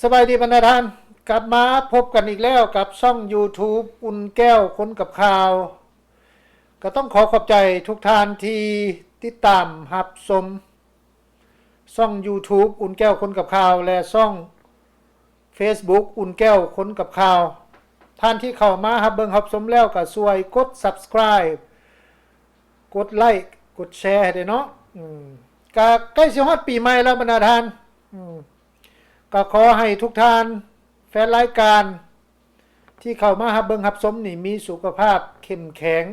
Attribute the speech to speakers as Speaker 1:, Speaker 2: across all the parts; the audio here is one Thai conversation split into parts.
Speaker 1: สบายดีบรรดาท่านกลับมาพบกันอีกแล้วกับช่อง YouTube อุ่นแก้วคนกับข่าวก็ต้องขอบใจทุกท่านที่ติดตามรับชมช่อง YouTube อุ่นแก้วคนกับข่าวและช่อง Facebook อุ่นแก้วคนกับข่าวท่านที่เข้ามารับเบิ่งรับชมแล้วก็ช่วยกด Subscribe กดไลค์กดแชร์ให้ด้วยเนาะก็ใกล้สิฮอดปีใหม่แล้วบรรดาท่านก็ขอให้ทุกท่านแฟนรายการที่เข้ามารับเบิ่งรับชมนี่มีสุขภาพเข้มแข็ง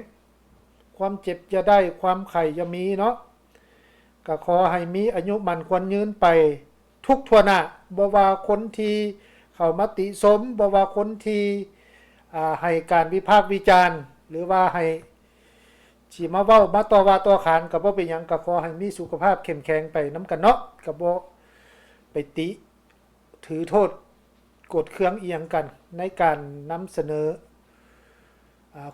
Speaker 1: ความเจ็บอย่าได้ความไข้อย่ามีเนาะก็ขอให้มีอายุมั่นขวัญยืนไปทุกทั่วหน้าบ่ว่าคนที่เข้ามาติชมบ่ว่าคนที่ให้การวิพากษ์วิจารณ์หรือว่าให้สิมาเว้ามาต่อว่าต่อขานก็บ่เป็นหยังก็ขอให้มีสุขภาพเข้มแข็งไปนํกันเนาะก็บ่ไปติถือโทษกดเครื่องเอียงกันในการนำเสนอ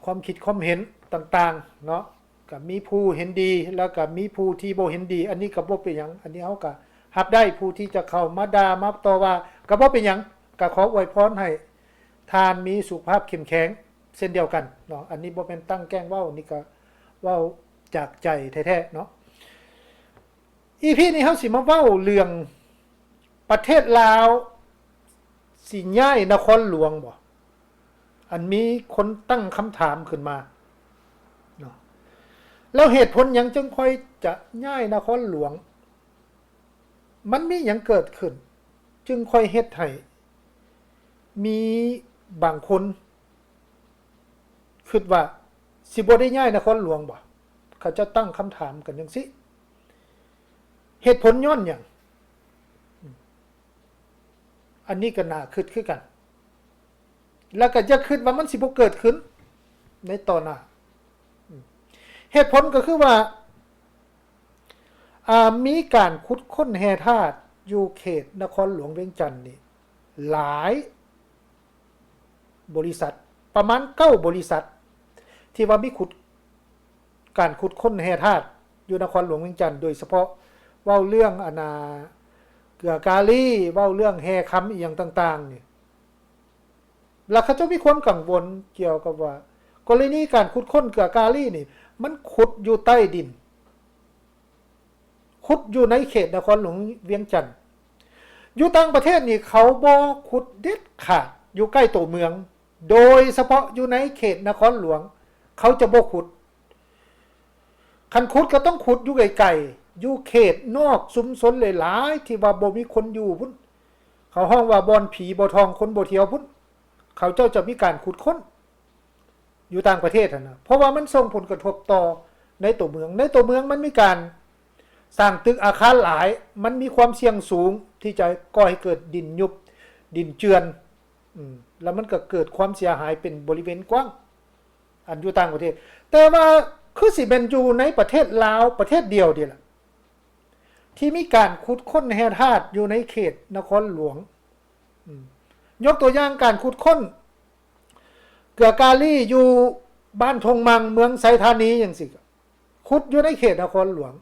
Speaker 1: ความคิดความเห็นต่างๆเนาะก็มีผู้เห็นดีแล้วก็มีผู้ที่บ่เห็นดีอันนี้ก็บ่เป็นหยังอันนี้เฮาก็รับได้ผู้ที่จะเข้ามาด่ามาต่อว่าก็บ่เป็นหยังก็ขออวยพรให้ท่านมีสุขภาพเข้มแข็งเช่นเดียวกันเนาะอันนี้บ่เป็นตั้งแกล้งเว้านี่ก็เว้าจากใจแท้ๆเนาะEPนี้เฮาสิมาเว้าเรื่องประเทศลาวสิย้ายนครหลวงบ่อันมีคนตั้งคำถามขึ้นมาเนาะแล้วเหตุผลหยังจึงค่อยจะย้ายนครหลวงมันมีหยังเกิดขึ้นจึงค่อยเฮ็ดให้มีบางคนคิดว่าสิบ่ได้ย้ายนครหลวงบ่เขาจะตั้งคำถามกันจังซี่เหตุผลย้อนหยังอันนี้ก็น่าคิดคือกันแล้วก็จะคิดว่ามันสิบ่เกิดขึ้นในตอนหน้าเหตุผลก็คือว่ามีการขุดค้นแร่ธาตุอยู่เขตนครหลวงเวียงจันทน์นี่หลายบริษัทประมาณ9บริษัทที่ว่ามีการขุดค้นแร่ธาตุอยู่นครหลวงเวียงจันทน์โดยเฉพาะเว้าเรื่องเกือกาลีเว้าเรื่องแฮคำอีหยังต่างๆนี่แล้วเขาจะมีความกังวลเกี่ยวกับว่ากรณีการขุดค้นเกือกาลีนี่มันขุดอยู่ใต้ดินขุดอยู่ในเขตนครหลวงเวียงจันทน์อยู่ต่างประเทศนี่เขาบ่ขุดเด็ดขาดอยู่ใกล้ตัวเมืองโดยเฉพาะอยู่ในเขตนครหลวงเขาจะบ่ขุดคันขุดก็ต้องขุดอยู่ไกลๆอยู่เขตนอกชุมชนหลายๆที่ว่าบ่มีคนอยู่พุ่นเขาห้องว่าบ่อนผีบ่ทองคนบ่เที่ยวพุ่นเขาเจ้าจะมีการขุดค้นอยู่ต่างประเทศนะเพราะว่ามันส่งผลกระทบต่อในตัวเมืองมันมีการสร้างตึกอาคารหลายมันมีความเสี่ยงสูงที่จะก่อให้เกิดดินยุบดินเจือนแล้วมันก็เกิดความเสียหายเป็นบริเวณกว้างอันอยู่ต่างประเทศแต่ว่าคือสิเป็นอยู่ในประเทศลาวประเทศเดียวเดียวล่ะที่มีการขุดค้นแร่ธาตุอยู่ในเขตนครหลวงยกตัวอย่างการขุดค้นเกือกาลีอยู่บ้านทงมังเมืองไซธานีอย่างสิขุดอยู่ในเขตนครหลวง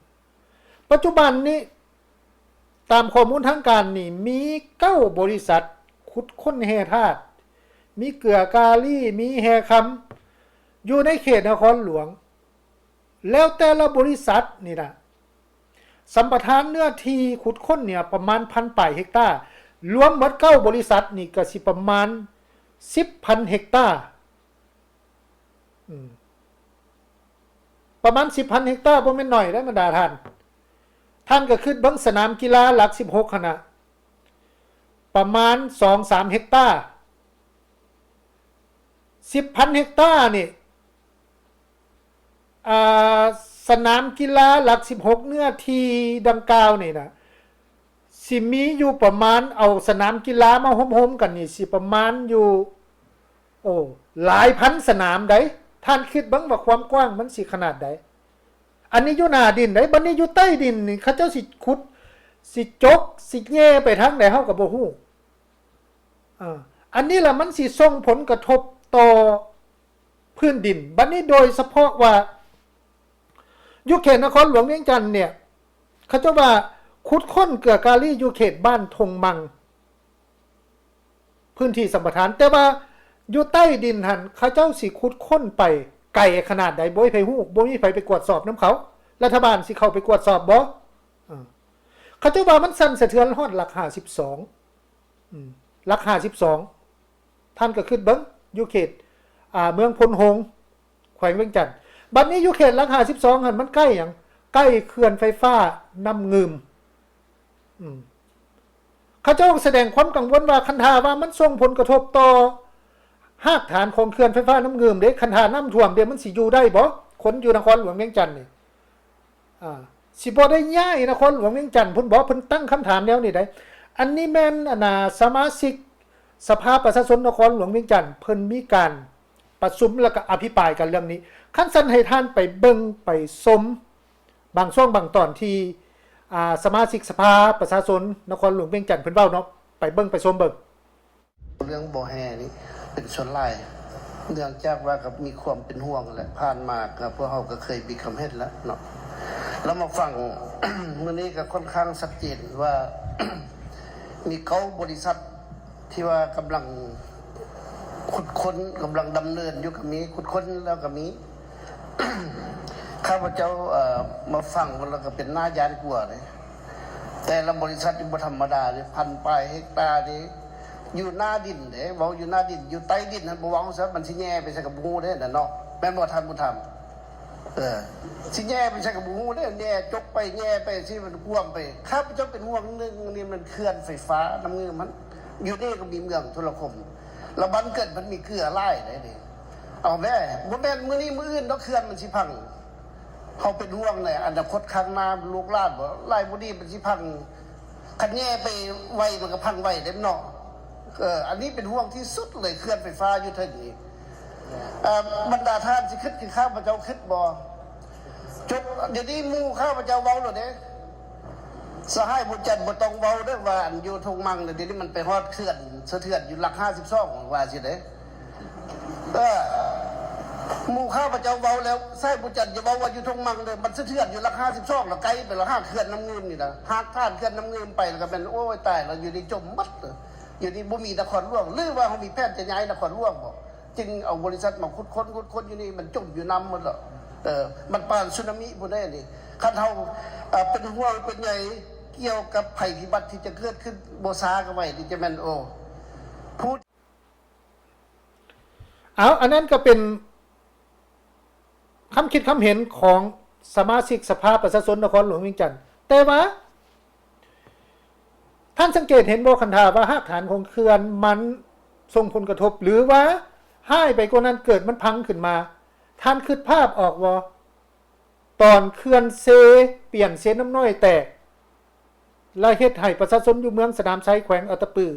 Speaker 1: ปัจจุบันนี้ตามข้อมูลทางการนี่มี9บริษัทขุดค้นแร่ธาตุมีเกือกาลีมีแฮคำอยู่ในเขตนครหลวงแล้วแต่ละบริษัทนี่นะสัมปทานเนื้อที่ขุดค้นเนี่ยประมาณ1,000 ป่ายเฮกตาร์รวมหมด9บริษัทนี่ก็สิประมาณ 10,000 เฮกตาร์ประมาณ 10,000 เฮกตาร์บ่แม่นน้อยเด้อบรรดาท่านก็ขึ้นเบิ่งสนามกีฬาหลัก16หั่นน่ะประมาณ 2-3 เฮกตาร์ 10,000 เฮกตาร์นี่สนามกีฬาหลัก16เนื้อที่ดังกล่าวนี่นะสิมีอยู่ประมาณเอาสนามกีฬามาโฮมๆกันนี่สิประมาณอยู่หลายพันสนามได้ท่านคิดบ้างว่าความกว้างมันสิขนาดใดอันนี้อยู่หน้าดินได้บัดนี้อยู่ใต้ดินนี่เขาเจ้าสิขุดสิจกสิแย่ไปทางใดเฮาก็บ่ฮู้อันนี้ล่ะมันสิส่งผลกระทบต่อพื้นดินบัดนี้โดยเฉพาะว่าอยู่เขตนครหลวงเวียงจันทน์เนี่ยเขาเจ้าว่าขุดค้นเกือกาลีอยู่เขตบ้านทงมัง พื้นที่สัมปทานแต่ว่าอยู่ใต้ดินหันเขาเจ้าสิขุดค้นไปไกลขนาดใดบ่มีไผฮู้บ่มีไผไปกวดสอบน้ำเขารัฐบาลสิเข้าไปกวดสอบบ่เขาเจ้าว่ามันสั่นสะเทือนฮอดหลัก52หลัก52ท่านก็ขึ้นเบิ่งอยู่เขตเมืองพลหงส์แขวงเวียงจันทน์บัดนี้อยู่เขตหลัก52หั่นมันใกล้หยังใกล้เขื่อนไฟฟ้าน้ำงืมเขาเจ้าแสดงความกังวลว่าคันธาว่ามันส่งผลกระทบต่อหากฐานของเขื่อนไฟฟ้าน้ำงืมเด้คันธาน้ำท่วมเด้มันสิอยู่ได้บ่คนอยู่นครหลวงเวียงจันทน์นี่สิบ่ได้ย้ายนครหลวงเวียงจันทน์เพิ่นบอกเพิ่นตั้งคำถามแนวนี้ได้อันนี้แม่นสมาชิกสภาประชาชนนครหลวงเวียงจันทน์เพิ่นมีการประชุมแล้วก็อภิปรายกันเรื่องนี้คันสั่นให้ท่านไปเบิ่งไปชมบางช่วงบางตอนที่สมาชิกสภาประชาชนนครหลวงเวียงจันทน์เพิ่นเว้าเนาะไปเบิ่งไปชมเบิ่ง
Speaker 2: เรื่องบ่อแห่นี่เป็นส่วนหลายเนื่องจากว่ากับมีความเป็นห่วงแหละผ่านมากับพวกเราก็เคยมีคำเฮ็ดแล้วเนาะแล้วมาฟัง มื้อนี้ก็ค่อนข้างชัดเจนว่า มีเขาบริษัทที่ว่ากำลังขุดค้นกำลังดำเนินอยู่กับมีขุดค้นแล้วก็มี ข้าพเจ้ามาฟังแล้วก็เป็นหน้ายานกลัวเลยแต่ละบริษัทที่บ่ธรรมดาเลยพันปลายเฮกตาร์นี่อยู่หน้าดินเด้เว้าอยู่หน้าดินอยู่ใต้ดินนั่นบ่เว้าซะมันสิแย่ไปใส่กับงูเด้นั่นเนาะแม่นบ่ทันบ่ทำสิแย่ไปใส่กับงูเด้แย่จกไปแย่ไปสิมันกวมไปข้าพเจ้าเป็นห่วงนึงนี่มันเขื่อนไฟฟ้าน้ำเงือมันอยู่นี่ก็มีเมืองโทรคมแล้วบ้านเกิดมันมีเกลือไล่ได้นี่เอาแม่บ่แม่นมื้อนี้มื้ออื่นดอกเขื่อนมันสิพังเขาเป็นห่วงเลยอนาคตข้างหน้าลูกหลานบ่ไล่บ่ดีมันสิพังคันแย่ไปไวมันก็พังไวเด้เนาะอันนี้เป็นห่วงที่สุดเลยเคลื่อนไฟฟ้าอยู่เท่านี้บรรดาท่านสิคิดคือข้าพเจ้าคิดบ่จบเดี๋ยวนี้หมู่ข้าพเจ้าเว้าแล้วเด้สหายบุญจันทร์บ่ต้องเว้าเด้อว่าอันอยู่ทงมังเดี๋ยวนี้มันไปฮอดเคลื่อนสะเทือนอยู่หลัก52ว่าสิเด้หมู่ข้าพเจ้าเว้าแล้วสหายบุญจันทร์อย่าเว้าว่าอยู่ทงมังเด้อมันสะเทือนอยู่หลัก52แล้วไกลไปแล้วหาเคลื่อนน้ำเงินนี่นะหากท่านเคลื่อนน้ำเงินไปแล้วก็เป็นโอ้ยตายแล้วอยู่ในจมมัดอยู่นี่บ่มีนครหลวงหรือว่าเขามีแผนจะย้ายนครหลวงบ่จึงเอาบริษัทมาขุดค้นอยู่นี่มันจมอยู่น้ำหมดแล้วมันปานสึนามิพุ่นได้นี่คันเฮาเป็นห่วงเป็นใหญ่เกี่ยวกับภัยพิบัติที่จะเกิดขึ้นบ่ซาก็ไว้ที่จะแม่นพูด
Speaker 1: อันนั้นก็เป็นคำคิดคำเห็นของสมาชิกสภาประชาชนนครหลวงเวียงจันทน์แต่ว่าท่านสังเกตเห็นบ่คันธาว่าหากฐานของเขื่อนมันส่งผลกระทบหรือว่าให้ไปกว่านั้นเกิดมันพังขึ้นมาท่านคิดภาพออกว่าตอนเขื่อนเซเปลี่ยนเซน้ำน้อยแตกและเฮ็ดให้ประชาชนอยู่เมืองสนามชัยแขวงอัตตปือ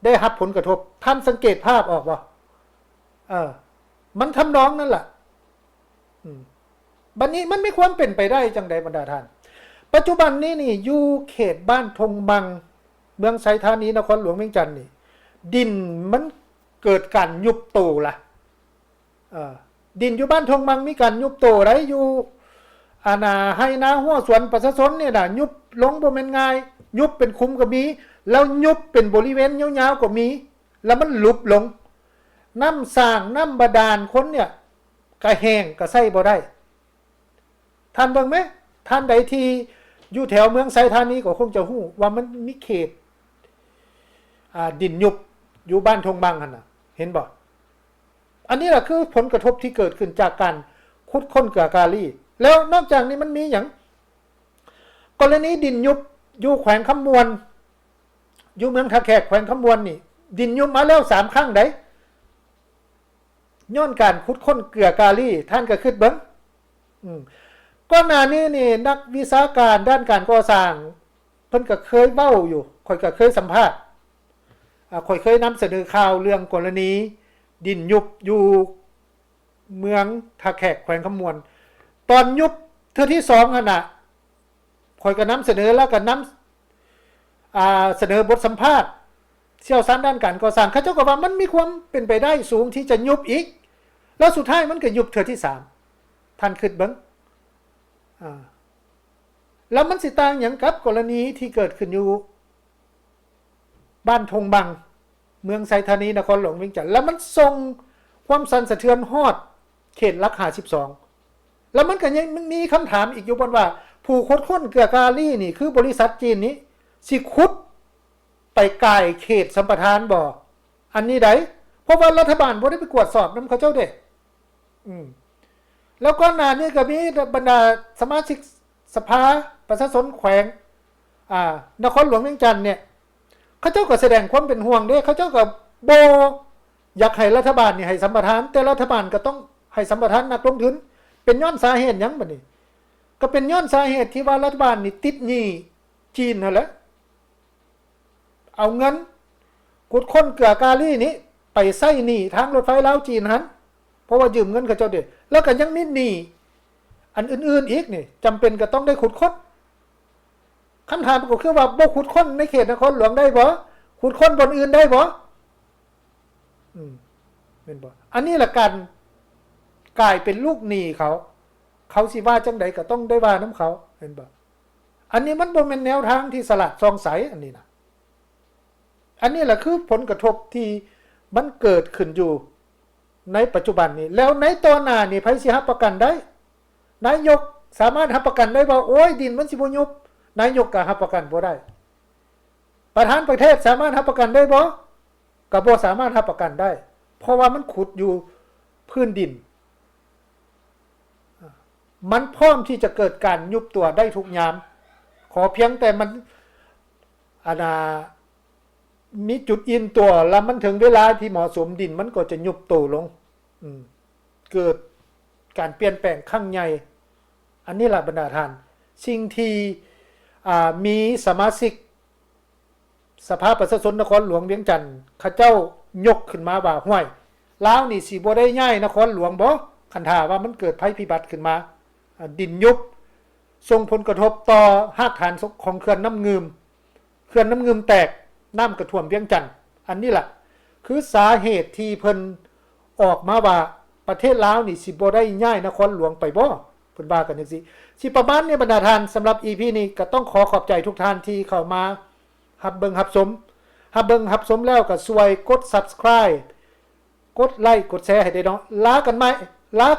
Speaker 1: ได้รับผลกระทบท่านสังเกตภาพออกว่ามันทำนองนั่นแหละบัดนี้มันไม่ควรเป็นไปได้จังใดบรรดาท่านปัจจุบันนี้นี่อยู่เขตบ้านทงบังเมืองไชยธานีนครหลวงเวียงจันทน์นี่ดินมันเกิดการยุบโตล่ะดินอยู่บ้านทงบังมีการยุบโตได้อยู่ให้นาหัวสวนประชาชนเนี่ยน่ะยุบลงบ่แม่นง่ายยุบเป็นคุ้มก็มีแล้วยุบเป็นบริเวณยาวๆก็มีแล้วมันลุบลงน้ำสร้างน้ำบาดาลคนเนี่ยก็แห้งก็ใช้บ่ได้ท่านเบิ่งมั้ยท่านใดที่อยู่แถวเมืองไชยธานีก็คงจะฮู้ว่ามันมีเขตดินยุบอยู่บ้านทงบังหั่นน่ะเห็นบ่อันนี้ล่ะคือผลกระทบที่เกิดขึ้นจากการขุดค้นเกลือกาลีแล้วนอกจากนี้มันมีหยังกรณีดินยุบอยู่แขวงคำมวนอยู่เมืองท่าแขกแขวงคำมวนนี่ดินยุบมาแล้ว3ครั้งได้ย้อนการขุดค้นเกลือกาลีท่านก็คิดเบิ่งก่อนหน้านี้นี่นักวิชาการด้านการก่อสร้างเพิ่นก็เคยเว้าอยู่ข่อยก็เคยสัมภาษณ์ข่อยเคยนำเสนอข่าวเรื่องกรณีดินยุบอยู่เมืองท่าแขกแขวงคำมวนตอนยุบเทื่อที่2หั่นน่ะข่อยก็นำเสนอแล้วก็นำเสนอบทสัมภาษณ์เชี่ยวชาญด้านการก่อสร้างเขาเจ้าก็ว่ามันมีความเป็นไปได้สูงที่จะยุบอีกแล้วสุดท้ายมันก็ยุบเทื่อที่3ท่านคิดเบิ่งแล้วมันสิต่างหยังกับกรณีที่เกิดขึ้นอยู่บ้านทงบัง เมืองไซธานีนครหลวงเวียงจันทร์แล้วมันส่งความสั่นสะเทือนฮอดเขตหลัก52แล้วมันก็ยังมีคำถามอีกอยู่บนว่าผู้คดค้นเกลือกาลี่นี่คือบริษัทจีนนี้สิขุดไปไกลเขตสัมปทานบ่อันนี้ไดเพราะว่ารัฐบาลบ่ได้ไปกวดสอบนำเขาเจ้าเด้แล้วก็หน้านี้ก็มีบรรดาสมาชิกสภาประชาชนแขวงนครหลวงเวียงจันทน์เนี่ยเขาเจ้าก็แสดงความเป็นห่วงเด้เขาเจ้าก็บ่อยากให้รัฐบาลนี่ให้สัมปทานแต่รัฐบาลก็ต้องให้สัมปทานนักลงทุนเป็นย้อนสาเหตุหยังบัดนี้ก็เป็นย้อนสาเหตุที่ว่ารัฐบาลนี่ติดหนี้จีนนั่นแหละเอาเงินขุดค้นเกลือกาลี่นี้ไปใส่หนี้ทางรถไฟลาวจีนหันเพราะว่ายืมเงินเขาเจ้าเด้แล้วก็ยังมีหนี้อันอื่นๆอีกนี่จำเป็นก็ต้องได้ขุดค้นคำถามก็คือว่าบ่ขุดค้นในเขตนครหลวงได้บ่ขุดค้นบนอื่นได้บ่เป็นบ่อันนี้ละกันกลายเป็นลูกหนี้เขาสิว่าจังใดก็ต้องได้ว่าน้ำเขาเห็นบ่อันนี้มันบ่แม่นแนวทางที่สลัดซองใสอันนี้นะอันนี้แหละคือผลกระทบที่มันเกิดขึ้นอยู่ในปัจจุบันนี้แล้วในตอนหน้านี่ไผสิรับประกันได้นายกสามารถรับประกันได้ว่าโอ้ยดินมันสิบ่ยุบนายกก็รับประกันบ่ได้ประธานประเทศสามารถรับประกันได้บ่ก็บ่สามารถรับประกันได้เพราะว่ามันขุดอยู่พื้นดินมันพร้อมที่จะเกิดการยุบตัวได้ทุกยามขอเพียงแต่มันมีจุดอินตัวแล้วมันถึงเวลาที่เหมาะสมดินมันก็จะยุบตัวลงเกิดการเปลี่ยนแปลงครั้งใหญ่อันนี้ล่ะบรรดาท่านสิ่งที่มีสมาชิกสภาประชาชนนครหลวงเวียงจันทน์เขาเจ้ายกขึ้นมาว่าห้วยลาวนี่สิบ่ได้ย้ายนครหลวงบ่คันท่าว่ามันเกิดภัยพิบัติขึ้นมาดินยุบส่งผลกระทบต่อรากฐานของเขื่อนน้ำงืมแตกน้ำกระท่วมเวียงจันทน์อันนี้ล่ะคือสาเหตุที่เพิ่นออกมาว่าประเทศลาวนี่สิบ่ได้ย้ายนครหลวงไปบ่เพิ่นว่ากันจังซี่สิประมาณนี้บรรดาท่านสำหรับ EP นี้ก็ต้องขอขอบใจทุกท่านที่เข้ามารับเบิ่งรับชมแล้วก็ช่วยกด Subscribe กดไลค์กดแชร์ให้ได้เนาะลากั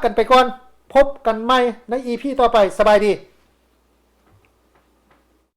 Speaker 1: นไปก่อนพบกันใหม่ใน EP ต่อไปสบายดี